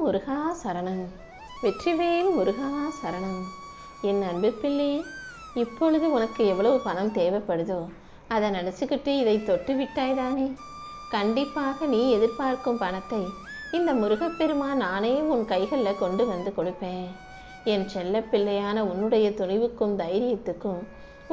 முருகா சரணம். வெற்றிவேல் முருகா சரணம். என் அன்பு பிள்ளையே, இப்பொழுது உனக்கு எவ்வளவு பணம் தேவைப்படுதோ அதை நினச்சிக்கிட்டு இதை தொட்டு விட்டாய்தானே. கண்டிப்பாக நீ எதிர்பார்க்கும் பணத்தை இந்த முருகப்பெருமான் நானே உன் கைகளில் கொண்டு வந்து கொடுப்பேன். என் செல்ல பிள்ளையான உன்னுடைய துணிவுக்கும் தைரியத்துக்கும்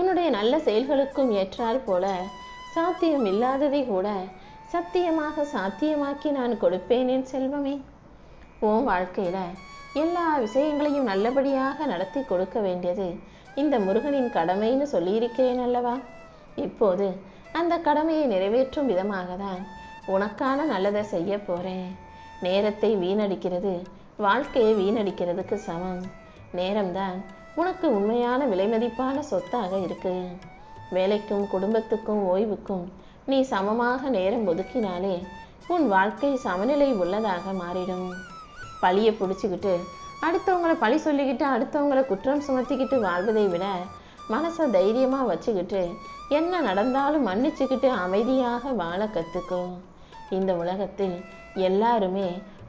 உன்னுடைய நல்ல செயல்களுக்கும் ஏற்றால் போல சாத்தியம் இல்லாததை கூட சத்தியமாக சாத்தியமாக்கி நான் கொடுப்பேன் என் செல்வமே. உன் வாழ்க்கையில எல்லா விஷயங்களையும் நல்லபடியாக நடத்தி கொடுக்க வேண்டியது இந்த முருகனின் கடமைன்னு சொல்லியிருக்கிறேன் அல்லவா. இப்போது அந்த கடமையை நிறைவேற்றும் விதமாக தான் உனக்கான நல்லதை செய்ய போறேன். நேரத்தை வீணடிக்கிறது வாழ்க்கையை வீணடிக்கிறதுக்கு சமம். நேரம்தான் உனக்கு உண்மையான விலைமதிப்பான சொத்தாக இருக்கு. வேலைக்கும் குடும்பத்துக்கும் ஓய்வுக்கும் நீ சமமாக நேரம் ஒதுக்கினாலே உன் வாழ்க்கை சமநிலை உள்ளதாக மாறிடும். பழியை பிடிச்சிக்கிட்டு அடுத்தவங்களை பழி சொல்லிக்கிட்டு அடுத்தவங்களை குற்றம் சுமத்திக்கிட்டு வாழ்வதை விட மனசை தைரியமாக வச்சுக்கிட்டு என்ன நடந்தாலும் மன்னிச்சுக்கிட்டு அமைதியாக வாழ கற்றுக்கோ. இந்த உலகத்தில் எல்லாருமே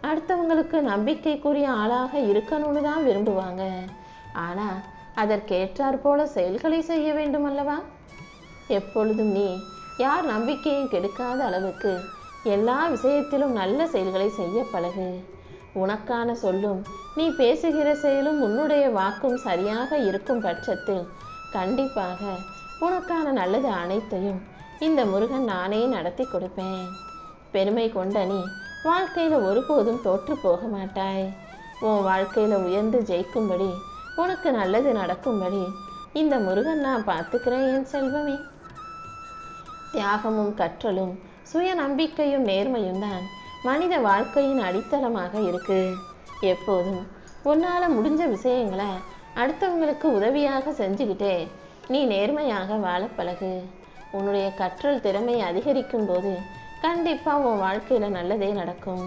அடுத்தவங்களுக்கு நம்பிக்கைக்குரிய ஆளாக இருக்கணும்னு தான் விரும்புவாங்க. ஆனால் அதற்கேற்றாற் போல செயல்களை செய்ய வேண்டும் அல்லவா. எப்பொழுதும் நீ யார் நம்பிக்கையும் கெடுக்காத அளவுக்கு எல்லா விஷயத்திலும் நல்ல செயல்களை செய்ய பழகு. உனக்கான சொல்லும் நீ பேசுகிற செயலும் உன்னுடைய வாக்கும் சரியாக இருக்கும் பட்சத்தில் கண்டிப்பாக உனக்கான நல்லது அனைத்தையும் இந்த முருகன் நானே நடத்தி கொடுப்பேன். பெருமை கொண்ட நீ வாழ்க்கையில் ஒருபோதும் தோற்று போக மாட்டாய். உன் வாழ்க்கையில் உயர்ந்து ஜெயிக்கும்படி உனக்கு நல்லது நடக்கும்படி இந்த முருகன் நான் பார்த்துக்கிறேன் என் செல்வமே. தியாகமும் கற்றலும் சுய நம்பிக்கையும் நேர்மையும் தான் மனித வாழ்க்கையின் அடித்தளமாக இருக்கு. எப்போதும் உன்னால் முடிஞ்ச விஷயங்களை அடுத்தவங்களுக்கு உதவியாக செஞ்சுக்கிட்டே நீ நேர்மையாக வாழ பழகு. உன்னுடைய கற்றல் திறமை அதிகரிக்கும் போது கண்டிப்பாக உன் வாழ்க்கையில் நல்லதே நடக்கும்.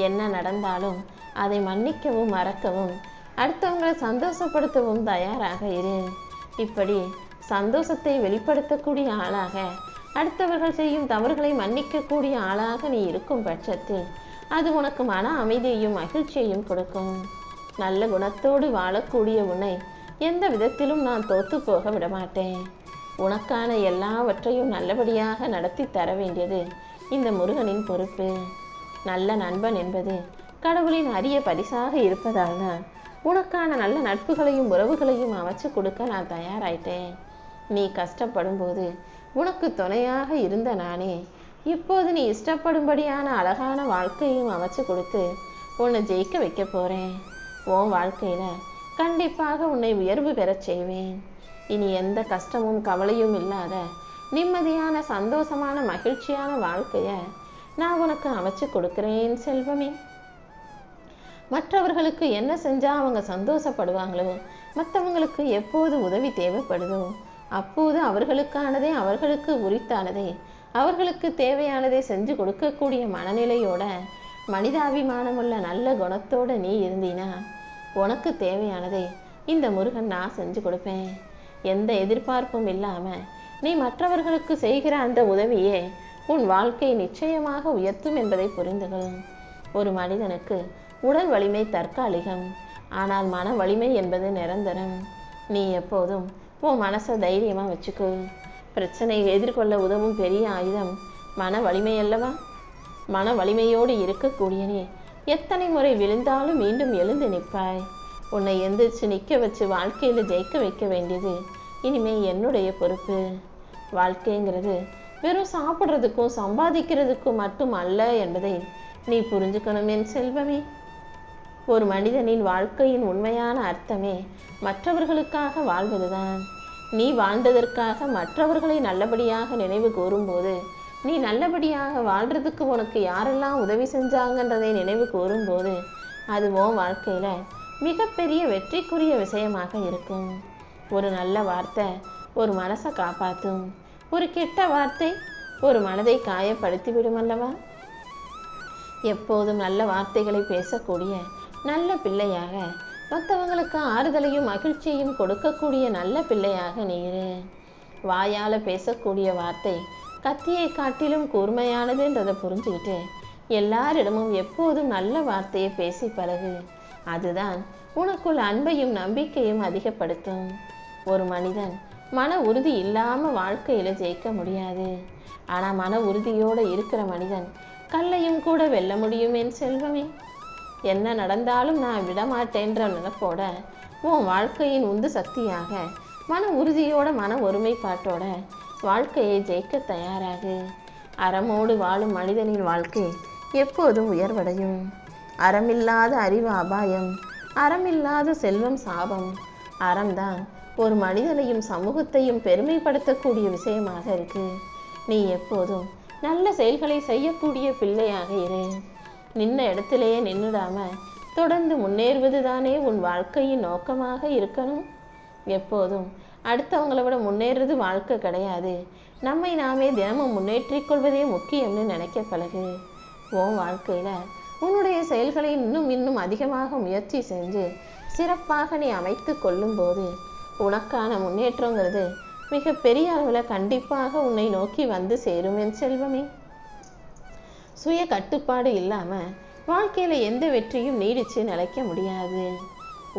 என்ன நடந்தாலும் அதை மன்னிக்கவும் மறக்கவும் அடுத்தவங்களை சந்தோஷப்படுத்தவும் தயாராக இரு. இப்படி சந்தோஷத்தை வெளிப்படுத்தக்கூடிய ஆளாக அடுத்தவர்கள் செய்யும் தவறுகளை மன்னிக்கக்கூடிய ஆளாக நீ இருக்கும் பட்சத்தில் அது உனக்கு மன அமைதியையும் மகிழ்ச்சியையும் கொடுக்கும். நல்ல குணத்தோடு வாழக்கூடிய உன்னை எந்த விதத்திலும் நான் தோத்து போக விடமாட்டேன். உனக்கான எல்லாவற்றையும் நல்லபடியாக நடத்தி தர வேண்டியது இந்த முருகனின் பொறுப்பு. நல்ல நண்பன் என்பது கடவுளின் அரிய பரிசாக இருப்பதால் தான் உனக்கான நல்ல நட்புகளையும் உறவுகளையும் அமைச்சு கொடுக்க நான் தயாராயிட்டேன். நீ கஷ்டப்படும் போது உனக்கு துணையாக இருந்த நானே இப்போது நீ இஷ்டப்படும்படியான அழகான வாழ்க்கையும் அமைச்சு கொடுத்து உன்னை ஜெயிக்க வைக்க போறேன். உன் வாழ்க்கையில கண்டிப்பாக உன்னை உயர்வு பெறச் செய்வேன். இனி எந்த கஷ்டமும் கவலையும் இல்லாத நிம்மதியான சந்தோஷமான மகிழ்ச்சியான வாழ்க்கைய நான் உனக்கு அமைச்சு கொடுக்கிறேன் செல்வமே. மற்றவர்களுக்கு என்ன செஞ்சா அவங்க சந்தோஷப்படுவாங்களோ, மற்றவங்களுக்கு எப்போது உதவி தேவைப்படுதோ அப்போது அவர்களுக்கானதே அவர்களுக்கு உரித்தானதே அவர்களுக்கு தேவையானதை செஞ்சு கொடுக்கக்கூடிய மனநிலையோட மனிதாபிமானமுள்ள நல்ல குணத்தோட நீ இருந்தீனா உனக்கு தேவையானதை இந்த முருகன் நான் செஞ்சு கொடுப்பேன். எந்த எதிர்பார்ப்பும் இல்லாம நீ மற்றவர்களுக்கு செய்கிற அந்த உதவியே உன் வாழ்க்கை நிச்சயமாக உயர்த்தும் என்பதை புரிந்துகொள். ஒரு மனிதனுக்கு உடல் வலிமை தற்காலிகம், ஆனால் மன வலிமை என்பது நிரந்தரம். நீ எப்போதும் உன் மனசை தைரியமாக வச்சுக்கோ. பிரச்சனையை எதிர்கொள்ள உதவும் பெரிய ஆயுதம் மன வலிமை அல்லவா. மன வலிமையோடு இருக்கக்கூடிய நீ எத்தனை முறை விழுந்தாலும் மீண்டும் எழுந்து நிற்பாய். உன்னை எந்திரிச்சு நிற்க வச்சு வாழ்க்கையில் ஜெயிக்க வைக்க வேண்டியது இனிமே என்னுடைய பொறுப்பு. வாழ்க்கைங்கிறது வெறும் சாப்பிட்றதுக்கும் சம்பாதிக்கிறதுக்கும் மட்டும் அல்ல என்பதை நீ புரிஞ்சுக்கணும் என் செல்வமே. ஒரு மனிதனின் வாழ்க்கையின் உண்மையான அர்த்தமே மற்றவர்களுக்காக வாழ்வதுதான். நீ வாழ்ந்ததற்காக மற்றவர்களை நல்லபடியாக நினைவு கூறும்போது நீ நல்லபடியாக வாழ்றதுக்கு உனக்கு யாரெல்லாம் உதவி செஞ்சாங்கன்றதை நினைவு கூறும்போது அது உன் வாழ்க்கையில மிகப்பெரிய வெற்றிக்குரிய விஷயமாக இருக்கும். ஒரு நல்ல வார்த்தை ஒரு மனசை காப்பாற்றும். ஒரு கெட்ட வார்த்தை ஒரு மனதை காயப்படுத்திவிடும் அல்லவா. எப்போதும் நல்ல வார்த்தைகளை பேசக்கூடிய நல்ல பிள்ளையாக மற்றவங்களுக்கு ஆறுதலையும் மகிழ்ச்சியையும் கொடுக்கக்கூடிய நல்ல பிள்ளையாக நீரு. வாயால் பேசக்கூடிய வார்த்தை கத்தியை காட்டிலும் கூர்மையானதுன்றதை புரிஞ்சுக்கிட்டு எல்லாரிடமும் எப்போதும் நல்ல வார்த்தையை பேசி பழகு. அதுதான் உனக்குள் அன்பையும் நம்பிக்கையும் அதிகப்படுத்தும். ஒரு மனிதன் மன உறுதி இல்லாம வாழ்க்கையில ஜெயிக்க முடியாது. ஆனா மன உறுதியோடு இருக்கிற மனிதன் கல்லையும் கூட வெல்ல முடியும் என் செல்வமே. என்ன நடந்தாலும் நான் விடமாட்டேன்ற நினைப்போட உன் வாழ்க்கையின் உந்து சக்தியாக மன உறுதியோட மன ஒருமைப்பாட்டோட வாழ்க்கையை ஜெயிக்க தயாராகு. அறமோடு வாழும் மனிதனின் வாழ்க்கை எப்போதும் உயர்வடையும். அறமில்லாத அறிவு அபாயம், அறமில்லாத செல்வம் சாபம். அறம்தான் ஒரு மனிதனையும் சமூகத்தையும் பெருமைப்படுத்தக்கூடிய விஷயமாக இருக்கு. நீ எப்போதும் நல்ல செயல்களை செய்யக்கூடிய பிள்ளையாக இரு. நின்ன இடத்திலேயே நின்றுடாம தொடர்ந்து முன்னேறுவது தானே உன் வாழ்க்கையின் நோக்கமாக இருக்கணும். எப்போதும் அடுத்தவங்களை விட முன்னேறது வாழ்க்கை கிடையாது. நம்மை நாமே தினமும் முன்னேற்றிக் கொள்வதே முக்கியம்னு நினைக்க பழகு. உன் வாழ்க்கையில உன்னுடைய செயல்களை இன்னும் அதிகமாக முயற்சி செஞ்சு சிறப்பாக நீ அமைத்து கொள்ளும் போது உனக்கான முன்னேற்றங்கிறது மிக பெரிய அளவில் கண்டிப்பாக உன்னை நோக்கி வந்து சேரும் என் செல்வமே. சுய கட்டுப்பாடு இல்லாம வாழ்க்கையில எந்த வெற்றியும் நீடிச்சு நிலைக்க முடியாது.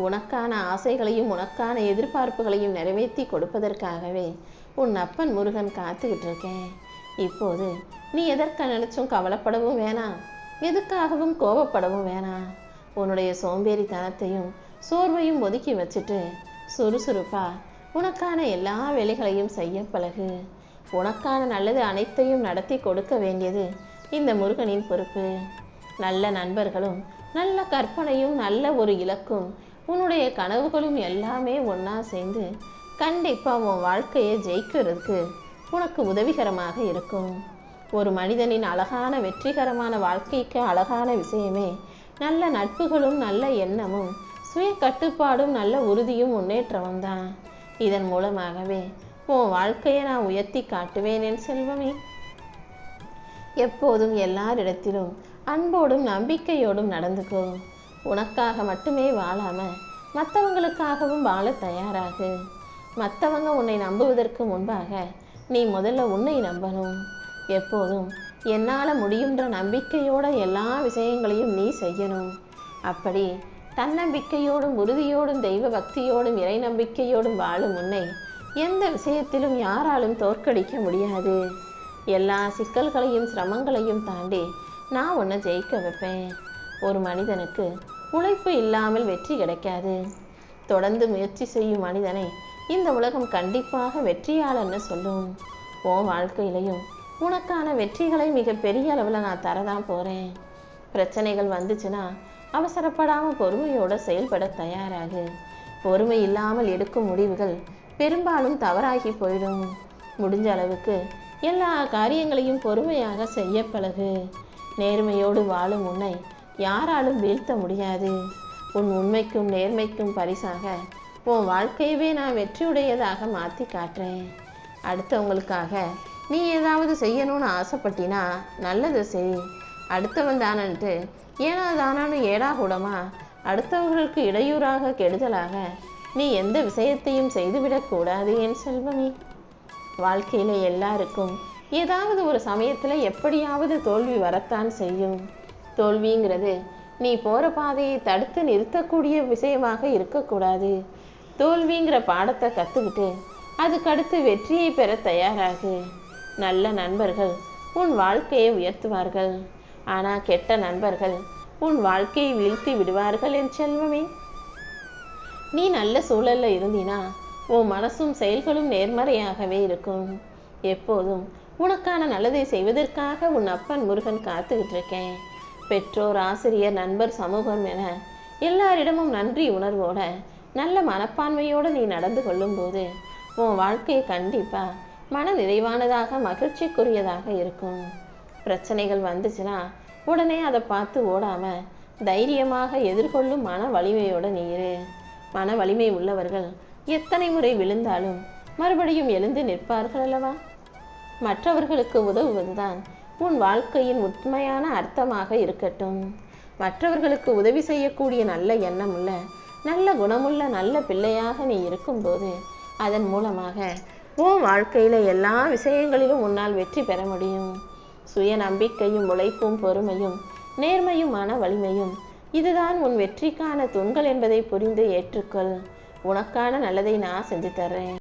உனக்கான ஆசைகளையும் உனக்கான எதிர்பார்ப்புகளையும் நிறைவேற்றி கொடுப்பதற்காகவே உன் அப்பன் முருகன் காத்துக்கிட்டு இருக்கேன். இப்போது நீ எதற்க நினைச்சும் கவலைப்படவும் வேணாம், எதுக்காகவும் கோபப்படவும் வேணாம். உன்னுடைய சோம்பேறித்தனத்தையும் சோர்வையும் ஒதுக்கி வச்சுட்டு சுறுசுறுப்பா உனக்கான எல்லா வேலைகளையும் செய்ய பழகு. உனக்கான நல்லது அனைத்தையும் நடத்தி கொடுக்க வேண்டியது இந்த முருகனின் பொறுப்பு. நல்ல நண்பர்களும் நல்ல கற்பனையும் நல்ல ஒரு இலக்கும் உன்னுடைய கனவுகளும் எல்லாமே ஒன்றா சேர்ந்து கண்டிப்பாக உன் வாழ்க்கையை ஜெயிக்கிறதுக்கு உனக்கு உதவிகரமாக இருக்கும். ஒரு மனிதனின் அழகான வெற்றிகரமான வாழ்க்கைக்கு அழகான விஷயமே நல்ல நட்புகளும் நல்ல எண்ணமும் சுய கட்டுப்பாடும் நல்ல உறுதியும் முன்னேற்றமும் தான். இதன் மூலமாகவே உன் வாழ்க்கையை நான் உயர்த்தி காட்டுவேன் என் செல்வமே. எப்போதும் எல்லாரிடத்திலும் அன்போடும் நம்பிக்கையோடும் நடந்துக்கோ. உனக்காக மட்டுமே வாழாம மற்றவங்களுக்காகவும் வாழ தயாராகு. மற்றவங்க உன்னை நம்புவதற்கு முன்பாக நீ முதல்ல உன்னை நம்பணும். எப்போதும் என்னால் முடியுன்ற நம்பிக்கையோட எல்லா விஷயங்களையும் நீ செய்யணும். அப்படி தன்னம்பிக்கையோடும் உறுதியோடும் தெய்வ பக்தியோடும் இறை நம்பிக்கையோடும் வாழும் உன்னை எந்த விஷயத்திலும் யாராலும் தோற்கடிக்க முடியாது. எல்லா சிக்கல்களையும் சிரமங்களையும் தாண்டி நான் உன்னை ஜெயிக்க வைப்பேன். ஒரு மனிதனுக்கு உழைப்பு இல்லாமல் வெற்றி கிடைக்காது. தொடர்ந்து முயற்சி செய்யும் மனிதனை இந்த உலகம் கண்டிப்பாக வெற்றியாளர்னு சொல்லும். உன் வாழ்க்கையிலையும் உனக்கான வெற்றிகளை மிக பெரிய அளவில் நான் தரதான் போகிறேன். பிரச்சனைகள் வந்துச்சுன்னா அவசரப்படாமல் பொறுமையோடு செயல்பட தயாராகு. பொறுமை இல்லாமல் எடுக்கும் முடிவுகள் பெரும்பாலும் தவறாகி போயிடும். முடிஞ்ச அளவுக்கு எல்லா காரியங்களையும் பொறுமையாக செய்ய பழகு. நேர்மையோடு வாழும் உன்னை யாராலும் வீழ்த்த முடியாது. உன் உண்மைக்கும் நேர்மைக்கும் பரிசாக உன் வாழ்க்கையவே நான் வெற்றியுடையதாக மாற்றி காட்டுறேன். அடுத்தவங்களுக்காக நீ ஏதாவது செய்யணும்னு ஆசைப்பட்டினா நல்லது செய். அடுத்தவன் தானன்ட்டு ஏனா தானான்னு ஏடாகூடமா அடுத்தவர்களுக்கு இடையூறாக கெடுதலாக நீ எந்த விஷயத்தையும் செய்துவிடக்கூடாது என் செல்வமே. வாழ்க்கையில எல்லாருக்கும் ஏதாவது ஒரு சமயத்தில் எப்படியாவது தோல்வி வரத்தான் செய்யும். தோல்விங்கிறது நீ போகிற பாதையை தடுத்து நிறுத்தக்கூடிய விஷயமாக இருக்கக்கூடாது. தோல்விங்கிற பாடத்தை கற்றுக்கிட்டு அதுக்கடுத்து வெற்றியை பெற தயாராகு. நல்ல நண்பர்கள் உன் வாழ்க்கையை உயர்த்துவார்கள். ஆனால் கெட்ட நண்பர்கள் உன் வாழ்க்கையை வீழ்த்தி விடுவார்கள் என் செல்வமே. நீ நல்ல சூழல்ல இருந்தினா உன் மனசும் செயல்களும் நேர்மறையாகவே இருக்கும். எப்போதும் உனக்கான நல்லதை செய்வதற்காக உன் அப்பன் முருகன் காத்துக்கிட்டு இருக்கேன். பெற்றோர், ஆசிரியர், நண்பர், சமூகம் என எல்லாரிடமும் நன்றி உணர்வோட நல்ல மனப்பான்மையோடு நீ நடந்து கொள்ளும் போது உன் வாழ்க்கை கண்டிப்பா மன நிறைவானதாக மகிழ்ச்சிக்குரியதாக இருக்கும். பிரச்சனைகள் வந்துச்சுன்னா உடனே அதை பார்த்து ஓடாம தைரியமாக எதிர்கொள்ளும் மன வலிமையோட நீ இரு. மன வலிமை உள்ளவர்கள் எத்தனை முறை விழுந்தாலும் மறுபடியும் எழுந்து நிற்பார்கள் அல்லவா? மற்றவர்களுக்கு உதவுவதுதான் உன் வாழ்க்கையின் உண்மையான அர்த்தமாக இருக்கட்டும். மற்றவர்களுக்கு உதவி செய்யக்கூடிய நல்ல எண்ணமுள்ள, நல்ல குணமுள்ள நல்ல பிள்ளையாக நீ இருக்கும்போது அதன் மூலமாக உன் வாழ்க்கையில எல்லா விஷயங்களிலும் உன்னால் வெற்றி பெற முடியும். சுய நம்பிக்கையும் உழைப்பும் பொறுமையும் நேர்மையுமான வலிமையும் இதுதான் உன் வெற்றிக்கான தூண்கள் என்பதை புரிந்து ஏற்றுக்கொள். உனக்கான நல்லதை நான் செஞ்சு தர்றேன்.